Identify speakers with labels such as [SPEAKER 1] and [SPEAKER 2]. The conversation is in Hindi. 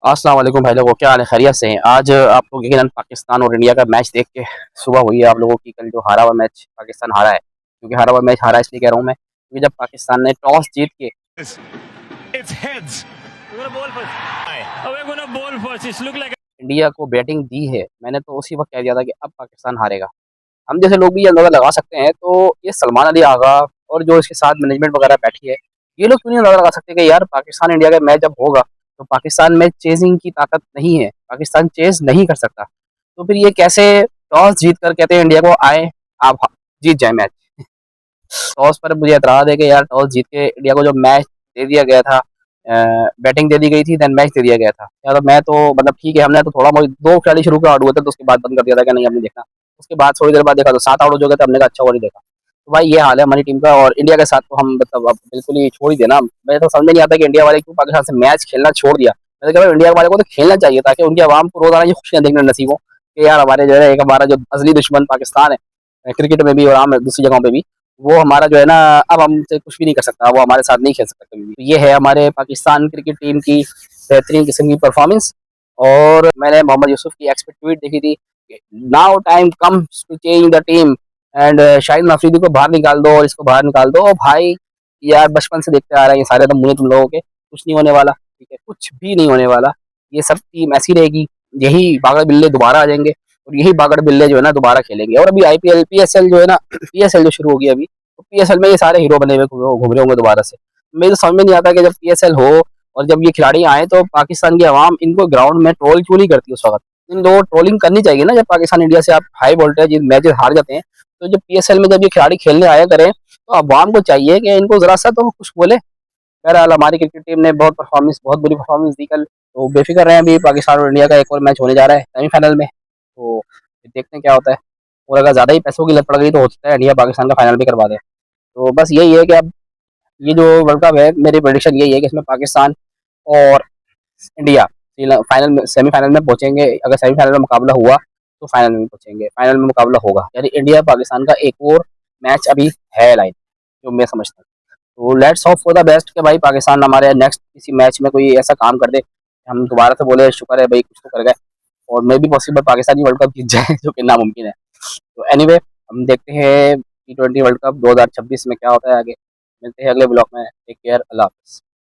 [SPEAKER 1] अस्सलाम वालेकुम भाई लोगों, क्या हाल है? खैरियत से हैं? आज आप लोग यकीनन पाकिस्तान और इंडिया का मैच देख के सुबह हुई है आप लोगों की। कल जो हारा हुआ मैच पाकिस्तान हारा है, क्योंकि हारा हुआ मैच हारा इसलिए कह रहा हूँ मैं, क्योंकि जब पाकिस्तान ने टॉस जीत के
[SPEAKER 2] It's heads. We're gonna bowl first. Oh, we're gonna bowl first. It look like
[SPEAKER 1] India को बैटिंग दी है, मैंने तो उसी वक्त कह दिया था कि अब पाकिस्तान हारेगा। हम जैसे लोग भी ये अंदाज़ा लगा सकते हैं, तो ये सलमान अली आगा और जो इसके साथ मैनेजमेंट वगैरह बैठी है, ये लोग क्यों नहीं अंदाज़ा लगा सकते कि यार पाकिस्तान इंडिया का मैच जब होगा, तो पाकिस्तान में चेजिंग की ताकत नहीं है, पाकिस्तान चेज़ नहीं कर सकता। तो फिर ये कैसे टॉस जीत कर कहते हैं इंडिया को आए, आप जीत जाए मैच। टॉस पर मुझे एतराज़ है कि यार टॉस जीत के इंडिया को जो मैच दे दिया गया था, बैटिंग दे दी गई थी, देन मैच दे दिया गया था। या तो मैं तो मतलब ठीक है, हमने तो थोड़ा बहुत 2 खिलाड़ी शुरू में आउट हुए थे, तो उसके बाद बंद कर दिया था कि नहीं अब नहीं देखना। उसके बाद थोड़ी देर बाद देखा तो 7 आउट हो गए थे, हमने कहा अच्छा हुआ नहीं देखा। तो भाई ये हाल है हमारी टीम का, और इंडिया के साथ तो हम मतलब अब बिल्कुल ही छोड़ ही देना। मुझे तो समझ में नहीं आता कि इंडिया वाले क्यों पाकिस्तान से मैच खेलना छोड़ दिया। मैंने कहा इंडिया वाले को तो खेलना चाहिए, ताकि उनकी आवाम को रोज़ाना ये खुशियाँ देखने नसीब हो कि यार हमारे जो है एक हमारा जो असली दुश्मन पाकिस्तान है, क्रिकेट में भी और आम दूसरी जगहों पे भी, वो हमारा जो है ना अब हमसे कुछ भी नहीं कर सकता, वो हमारे साथ नहीं खेल सकता कभी भी। तो ये है हमारे पाकिस्तान क्रिकेट टीम की बेहतरीन किस्म की परफॉर्मेंस। और मैंने मोहम्मद यूसुफ की एक्सपेक्ट ट्वीट देखी थी, now time comes to change the team and Shahid Afridi को बाहर निकाल दो और इसको बाहर निकाल दो। भाई यार बचपन से देखते आ रहे हैं ये सारे तो मुझे तुम लोगों के कुछ नहीं होने वाला, ठीक है, कुछ भी नहीं होने वाला। ये सब टीम ऐसी रहेगी, यही बागड़ बिल्ले दोबारा आ जाएंगे और यही बागड़ बिल्ले जो है ना दोबारा खेलेंगे। और अभी आईपीएल पीएसएल जो है ना पीएसएल जो शुरू होगी अभी, तो पीएसएल में ये सारे हीरो बने हुए घूम रहे होंगे दोबारा से। मेरे तो समझ में नहीं आता कि जब पीएसएल हो और जब ये खिलाड़ी आए तो पाकिस्तान की आवाम इनको ग्राउंड में ट्रोल क्यों नहीं करती उस वक्त। इन लोगों ट्रोलिंग करनी चाहिए ना, जब पाकिस्तान इंडिया से आप हाई वोल्टेज मैचेस हार जाते हैं, तो जब पीएसएल में जब ये खिलाड़ी खेलने आया करें, तो अवाम को चाहिए कि इनको जरा सा तो कुछ बोले। बहरहाल हमारी क्रिकेट टीम ने बहुत बुरी परफॉर्मेंस दी कल, तो बेफिक्र रहे। अभी पाकिस्तान और इंडिया का एक और मैच होने जा रहा है सेमीफाइनल में, तो फिर देखते हैं क्या होता है। और अगर ज़्यादा ही पैसों की लत पड़ गई तो हो सकता है इंडिया पाकिस्तान का फाइनल भी करवा दे। तो बस यही है कि अब ये जो वर्ल्ड कप है, मेरी प्रेडिक्शन यही है कि इसमें पाकिस्तान और इंडिया फाइनल में सेमीफाइनल में पहुंचेंगे। अगर सेमीफाइनल में मुकाबला हुआ तो फाइनल में पहुंचेंगे, फाइनल में मुकाबला होगा, यानी इंडिया पाकिस्तान का एक और मैच अभी है लाइन, जो मैं समझता हूँ। तो let's hope for the best कि भाई पाकिस्तान हमारे नेक्स्ट किसी मैच में कोई ऐसा काम कर दे, हम दोबारा से बोले शुक्र है भाई कुछ तो कर गए, और मे भी पॉसिबल पाकिस्तानी वर्ल्ड कप जीत जाए जो कि नामुमकिन है। तो एनीवे हम देखते हैं T20 वर्ल्ड कप 2026 में क्या होता है आगे। मिलते हैं अगले ब्लॉग में। टेक केयर, अल्लाह हाफ़िज़।